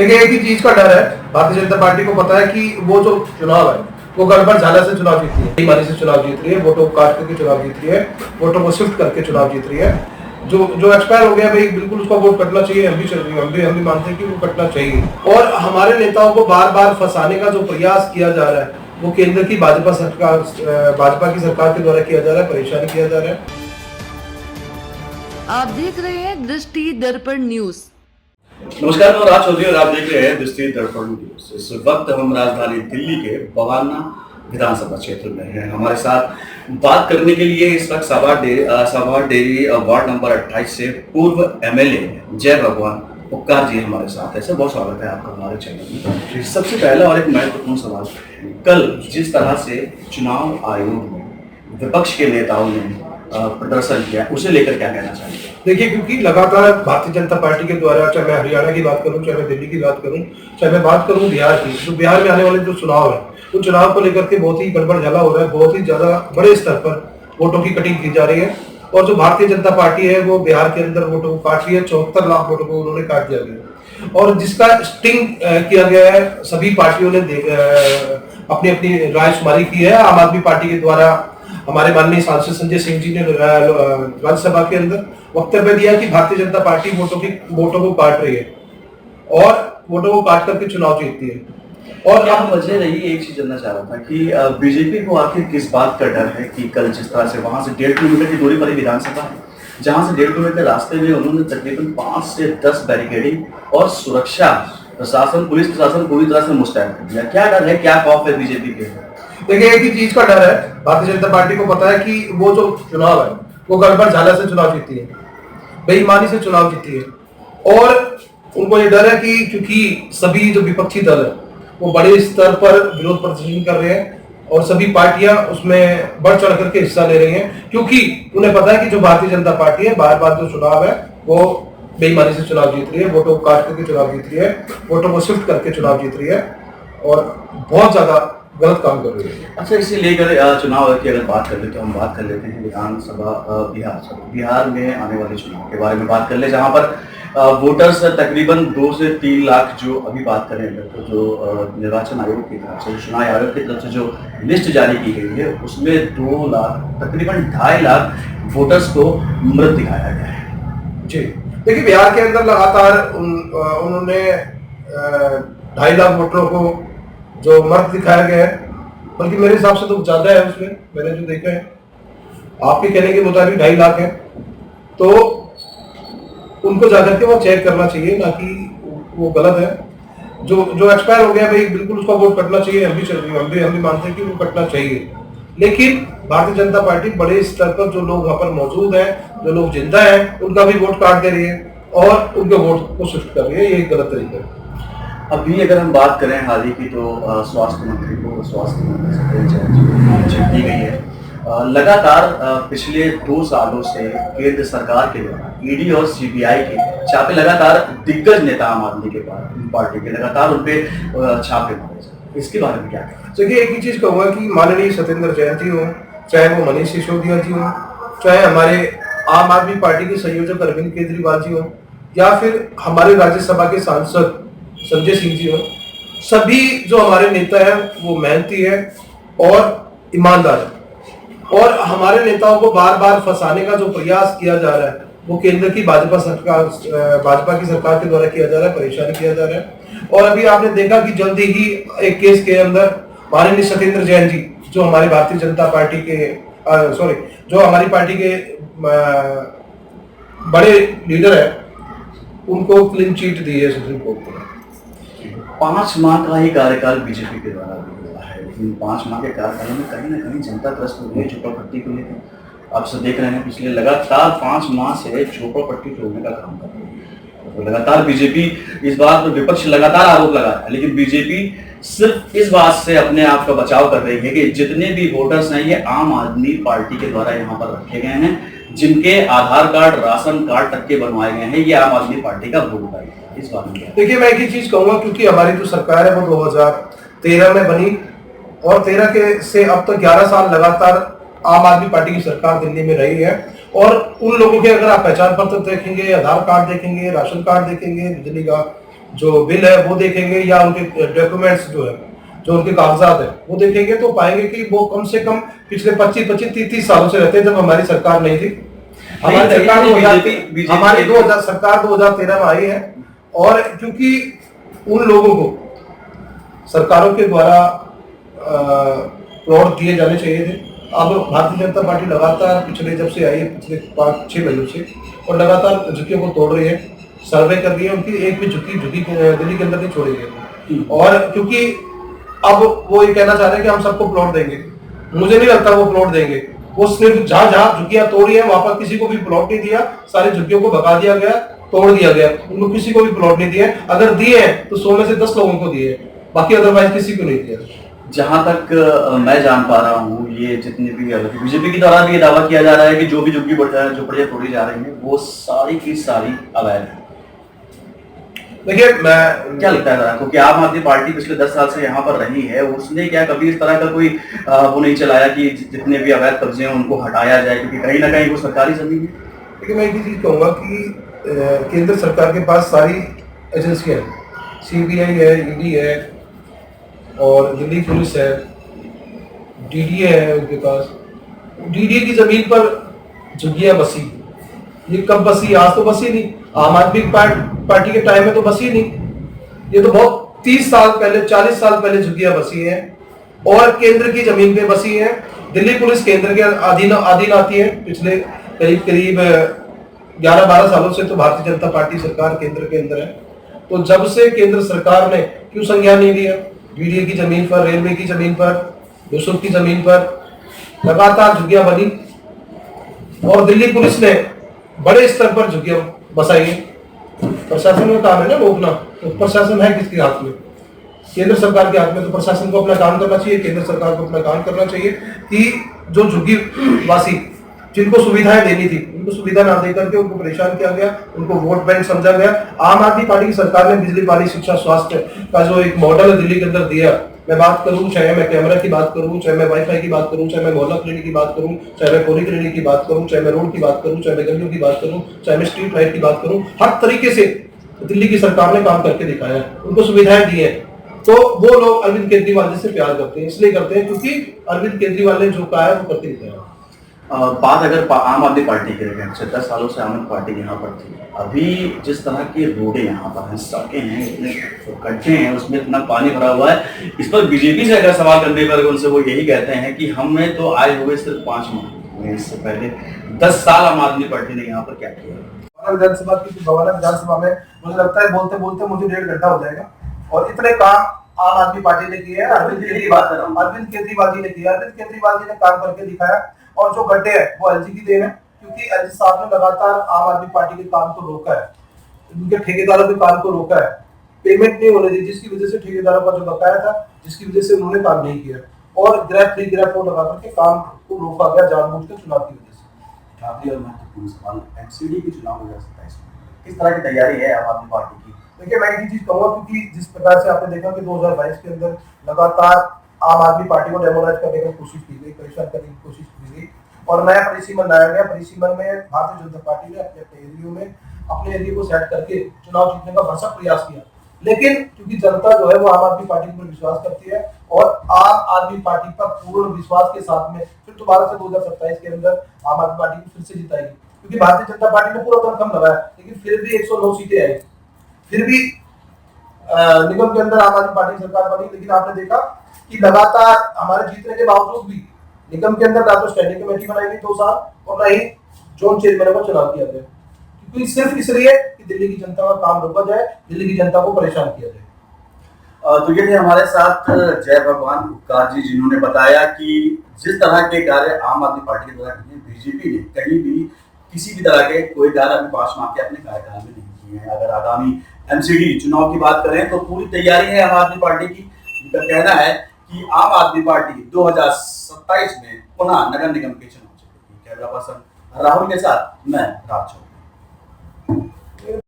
देखिए, एक ही चीज का डर है। भारतीय जनता पार्टी को पता है कि वो जो चुनाव है वो गड़बड़ झाला से चुनाव जीती है, बेईमानी से चुनाव जीत रही है, वोटों को काट करके चुनाव जीत रही है, वोटों को शिफ्ट करके चुनाव जीत रही है। जो जो एक्सपायर हो गया भाई, बिल्कुल उसका वोट कटना चाहिए। हम भी मानते हैं कि वो कटना चाहिए। और हमारे नेताओं को बार बार फंसाने का जो प्रयास किया जा रहा है वो केंद्र की भाजपा की सरकार के द्वारा किया जा रहा है, परेशान किया जा रहा है। आप देख रहे हैं दृष्टि दर्पण न्यूज। नमस्कार, मैं राज चौधरी और आप देख रहे हैं दृष्टि दर्पण न्यूज। इस वक्त हम राजधानी दिल्ली के बवाना विधानसभा क्षेत्र में हैं। हमारे साथ बात करने के लिए इस वक्त साभार डेरी वार्ड नंबर 28 से पूर्व एमएलए जय भगवान उपकार जी हमारे साथ है। सर, बहुत स्वागत है आपका हमारे चैनल में। सबसे पहला और एक महत्वपूर्ण सवाल, कल जिस तरह से चुनाव आयोग में विपक्ष के नेताओं ने प्रदर्शन किया, उसे लेकर क्या कहना चाहिए? देखिए, क्योंकि लगातार भारतीय जनता पार्टी के द्वारा, चाहे मैं हरियाणा की बात करूं, चाहे मैं दिल्ली की बात करूं, चाहे मैं बात करूं बिहार की, तो बिहार में आने वाले जो चुनाव है उन चुनाव को लेकर के बहुत ही गड़बड़ झाला हो रहा है। बहुत ही ज्यादा बड़े स्तर पर वोटों की कटिंग की जा रही है। और जो भारतीय जनता पार्टी है वो बिहार के अंदर वोटों को काट रही है। 74 लाख वोटों को उन्होंने काट दिया गया और जिसका स्टिंग किया गया है। सभी पार्टियों ने अपनी अपनी रायशुमारी की है। आम आदमी पार्टी के द्वारा हमारे माननीय सांसद संजय सिंह जी ने राज्यसभा के अंदर वक्तव्य दिया कि भारतीय जनता पार्टी वोटों को काट रही है और वोटों को काट करके चुनाव जीतती है। और क्या वजह रही? एक चीज जानना चाह रहा था कि बीजेपी को आखिर किस बात का डर है कि कल जिस तरह से वहां से 1.5 किलोमीटर की दूरी पर ही विधानसभा है, जहां से 1.5 किलोमीटर रास्ते में उन्होंने तकरीबन 5 से 10 बैरिकेडिंग और सुरक्षा पुलिस प्रशासन पूरी तरह से मुस्तैद कर दिया। क्या डर है, क्या खौफ है बीजेपी के? देखिए, एक ही चीज का डर है। भारतीय जनता पार्टी को पता है कि वो जो चुनाव है वो गड़बड़ झाला से चुनाव जीती है, बेईमानी से चुनाव जीती है। और उनको ये डर है कि क्योंकि सभी जो विपक्षी दल है वो बड़े स्तर पर विरोध प्रदर्शन कर रहे हैं और सभी पार्टियां उसमें बढ़ चढ़ करके हिस्सा ले रही हैं, क्योंकि उन्हें पता है कि जो भारतीय जनता पार्टी है बार बार जो चुनाव है वो बेईमानी से चुनाव जीत रही है, वोटों को काट करके चुनाव जीत रही है, वोटों को शिफ्ट करके चुनाव जीत रही है और बहुत ज्यादा गलत काम कर रही है। अच्छा, इसे लेकर चुनाव की अगर बात कर ले तो हम बात कर लेते हैं विधानसभा बिहार में आने वाले चुनाव के बारे में बात कर ले, जहां पर वोटर्स तकरीबन 2 से 3 लाख, जो अभी बात करें तो जो निर्वाचन आयोग की तरफ से, चुनाव आयोग की तरफ से जो लिस्ट जारी की गई है उसमें 2 लाख तकरीबन 2.5 लाख वोटर्स को मृत दिखाया गया है। जी, देखिए, बिहार के अंदर लगातार उन्होंने 2.5 लाख वोटरों को जो मर्द दिखाया गया है, बल्कि मेरे हिसाब से तो ज्यादा है। उसमें मैंने जो देखा है, आपके कहने के मुताबिक 2.5 लाख है, तो उनको जाकर के वो चेक करना चाहिए, ना कि वो गलत है। जो एक्सपायर हो गया भाई, बिल्कुल उसका वोट कटना चाहिए। हम भी मानते हैं कि वो कटना चाहिए। लेकिन भारतीय जनता पार्टी बड़े स्तर पर जो लोग वहां पर मौजूद हैं, जो लोग जिंदा हैं, उनका भी वोट काट दे रही है और उनके वोट को शिफ्ट कर रही है। ये एक गलत तरीका है। अभी अगर हम बात करें हाल ही की, तो स्वास्थ्य मंत्री को चिट्ठी दी गई है। लगातार पिछले 2 सालों से केंद्र सरकार के द्वारा ईडी और सीबीआई के छापे, लगातार दिग्गज नेता आम आदमी के पार्टी के लगातार उन पे छापे मारे जाते हैं। इसके बारे में क्या कहना? देखिए, एक ही चीज कहूंगा कि माननीय सत्येंद्र जैन जी हो, चाहे वो मनीष सिसोदिया जी हो, चाहे हमारे आम आदमी पार्टी के संयोजक अरविंद केजरीवाल जी हो, या फिर हमारे राज्यसभा के सांसद संजय सिंह जी हो, सभी जो हमारे नेता हैं वो मेहनती है और ईमानदार है। और हमारे नेताओं को बार बार फंसाने का जो प्रयास किया जा रहा है वो केंद्र की भाजपा की सरकार के द्वारा किया जा रहा है, परेशान किया जा रहा है। और अभी आपने देखा कि जल्दी ही एक केस के अंदर माननीय सत्येंद्र जैन जी, जो हमारे भारतीय जनता पार्टी के जो हमारी पार्टी के बड़े लीडर है, उनको क्लीन चिट दी है सुप्रीम कोर्ट ने। 5 माह का ही कार्यकाल बीजेपी के द्वारा हुआ है, लेकिन 5 माह के कार्यकाल में कहीं ना कहीं जनता त्रस्त हो गई झोपड़पट्टी को लेकर। आप सब देख रहे हैं, पिछले लगातार 5 माह से झोपड़पट्टी तोड़ने का काम कर रही है। तो लगातार बीजेपी इस बात पर, विपक्ष लगातार आरोप लगा रहा है, लेकिन बीजेपी सिर्फ इस बात से अपने आप का बचाव कर रही है कि जितने भी वोटर्स हैं ये आम आदमी पार्टी के द्वारा यहाँ पर रखे गए हैं, जिनके आधार कार्ड, राशन कार्ड तक के बनवाए गए हैं, ये आम आदमी पार्टी का वोट बैंक है। इस बात में देखिए, मैं एक ही चीज कहूंगा, क्योंकि हमारी जो सरकार है वो 2013 में बनी और 13 के से अब तक 11 साल लगातार आम आदमी पार्टी की सरकार दिल्ली में रही है। और उन लोगों के अगर आप पहचान पत्र देखेंगे, आधार कार्ड देखेंगे, राशन कार्ड देखेंगे, बिजली का जो बिल है वो देखेंगे या उनके डॉक्यूमेंट्स जो है, जो उनके कागजात है वो देखेंगे, तो पाएंगे कि वो कम से कम पिछले 25-30 सालों से रहते हैं, जब हमारी सरकार नहीं थी। हमारी सरकार हमारी 2000 सरकार 2013 में आई है। और क्योंकि उन लोगों को सरकारों के द्वारा प्लॉट दिए जाने चाहिए थे। अब भारतीय जनता पार्टी लगातार पिछले जब से आई है, पिछले 5-6 महीनों से, और लगातार झुग्गियों को तोड़ रही है, सर्वे कर रही है, उनकी एक भी झुग्गी दिल्ली के अंदर नहीं छोड़ी गई। और क्योंकि अब वो ये कहना चाह रहे हैं कि हम सबको प्लॉट देंगे, मुझे नहीं लगता वो प्लॉट देंगे। वो सिर्फ जहां जहां झुग्गियां तोड़ी है वहां पर किसी को भी प्लॉट नहीं दिया, सारी झुग्गियों को भगा दिया गया, तोड़ दिया गया, उनको किसी को भी प्लॉट नहीं दिए। अगर दिए हैं तो 100 में से 10 लोगों को दिए, बाकी अदरवाइज किसी को नहीं दिया। जहां तक मैं जान पा रहा हूँ, ये जितने भी बीजेपी के द्वारा भी ये दावा किया जा रहा है कि जो भी झुग्गियां तोड़ी जा रही हैं वो सारी की सारी अवैध है। देखिए, मैं क्या लगता है आपको कि आम आदमी पार्टी पिछले 10 साल से यहाँ पर रही है, उसने क्या कभी इस तरह का कोई वो नहीं चलाया कि जितने भी अवैध कब्जे हैं उनको हटाया जाए, क्योंकि कहीं ना कहीं वो सरकारी जमीन है? देखिए, मैं एक चीज कहूंगा कि केंद्र सरकार के पास सारी एजेंसियां हैं, सीबीआई है, ईडी है, और दिल्ली पुलिस है, डीडीए है उनके पास। डीडीए की जमीन पर झुग्गियां बसी, ये कब बसी? आज तो बसी नहीं, आम आदमी पार्टी के टाइम में तो बसी नहीं। ये तो बहुत 30 साल पहले, 40 साल पहले झुग्गियां बसी हैं, और केंद्र की जमीन पे बसी हैं। दिल्ली पुलिस केंद्र के अधीन आती है। पिछले करीब 11-12 सालों से तो भारतीय जनता पार्टी सरकार केंद्र के अंदर है। तो जब से केंद्र सरकार ने क्यों संज्ञान नहीं लिया? डीडीए की जमीन पर, रेलवे की जमीन पर, यूसुफ की जमीन पर लगातार झुग्गियां बनी, और दिल्ली पुलिस ने बड़े स्तर पर झुग्गियां बसाई है। प्रशासन का काम है ना रोकना, तो प्रशासन है किसके हाथ में? केंद्र सरकार के हाथ में। तो प्रशासन को अपना काम करना चाहिए, केंद्र सरकार को अपना काम करना चाहिए कि जो झुग्गी वासी जिनको सुविधाएं देनी थी उनको सुविधा ना देकर के उनको परेशान किया गया, उनको वोट बैंक समझा गया। आम आदमी पार्टी की सरकार ने बिजली, पानी, शिक्षा, स्वास्थ्य का जो एक मॉडल दिल्ली के अंदर दिया, मैं बात करूं, चाहे मैं कैमरा की बात करूं, चाहे मैं वाईफाई की बात करूं, चाहे मैं मोहल्ला क्लिनिक की बात करूं, चाहे मैं पोली क्लिनिक की बात करूं, चाहे मैं रोड की बात करूं, चाहे मैं गलियों की बात करूं, चाहे मैं स्ट्रीट लाइट की बात करूं, हर तरीके से दिल्ली की सरकार ने काम करके दिखाया है, उनको सुविधाएं दी है। तो वो लोग अरविंद केजरीवाल जी से प्यार करते हैं, इसलिए करते हैं क्योंकि अरविंद केजरीवाल ने जो कहा है वो करके दिखाया। बात अगर आम आदमी पार्टी की रखें, 10 सालों से आम आदमी पार्टी यहाँ पर थी, अभी जिस तरह की रोडें यहाँ पर हैं, सड़कें हैं, इतने गड्ढे हैं, उसमें इतना पानी भरा हुआ है, इस पर बीजेपी से अगर सवाल करने पर उनसे वो यही कहते हैं कि हमें तो आए हुए सिर्फ 5 माह, इससे पहले 10 साल आम आदमी पार्टी ने यहाँ पर क्या किया? विधानसभा में मुझे लगता है बोलते बोलते मुझे 1.5 घंटा हो जाएगा, और इतने काम आम आदमी पार्टी ने किए हैं। अरविंद केजरीवाल जी ने किया, अरविंद केजरीवाल जी ने काम करके दिखाया। और जो गड्ढे हैं वो एलजी की देन है, क्योंकि एलजी साहब ने लगातार आम आदमी पार्टी के काम को रोका है, उनके ठेकेदारों के काम को रोका है, पेमेंट नहीं होने दी, जिसकी वजह से ठेकेदारों का जो बकाया था, जिसकी वजह से उन्होंने काम नहीं किया, और ग्रैप 3 ग्रैप 4 लगा करके काम को रोका गया जानबूझ के चुनाव की वजह से। आखिरी और महत्वपूर्ण सवाल, एमसीडी के चुनाव 2027 में किस तरह की तैयारी है आम आदमी पार्टी की? देखिए, मैं एक चीज कहूंगा, क्योंकि जिस प्रकार से आपने देखा कि 2022 के अंदर लगातार आम आदमी पार्टी को डेमोलाइज करने की कोशिश की गई, परेशान करने की कोशिश की गई, और नया परिसीमन लाया गया। परिसीमन में भारतीय जनता पार्टी ने अपने एरिया में अपने एरिया को सेट करके चुनाव जीतने का भरसक प्रयास किया, लेकिन क्योंकि जनता जो है वो आम आदमी पार्टी पर विश्वास करती है, और आम आदमी पार्टी पर पूर्ण विश्वास के साथ में फिर दोबारा से 2027 के अंदर आम आदमी पार्टी को फिर से जिताएगी, क्योंकि भारतीय जनता पार्टी ने पूरा दमखम लगाया, लेकिन फिर भी 109 सीटें आई, फिर भी निगम के अंदर आम आदमी पार्टी सरकार बनी। लेकिन आपने देखा कि लगातार हमारे जीतने के बावजूद भी निगम के अंदर ना तो स्टैंडिंग कमेटी बनाई गई 2 साल, और ना ही जोन चेयरमैन का चुनाव किया गया, क्योंकि सिर्फ इसलिए कि दिल्ली की जनता का काम रोका जाए, दिल्ली की जनता को परेशान किया जाए। तो ये थे हमारे साथ जय भगवान उपकार जी, जिन्होंने बताया कि जिस तरह के कार्य आम आदमी पार्टी के द्वारा किए, बीजेपी ने कहीं भी किसी भी तरह के कोई कार्य अभी 5 माह के अपने कार्यकाल में नहीं किए हैं। अगर आगामी एमसीडी चुनाव की बात करें तो पूरी तैयारी है आम आदमी पार्टी की। उनका कहना है कि आम आदमी पार्टी 2027 में पुनः नगर निगम के चुनाव जीतेगी। कैमरा पर्सन राहुल के साथ मैं राज चौधरी।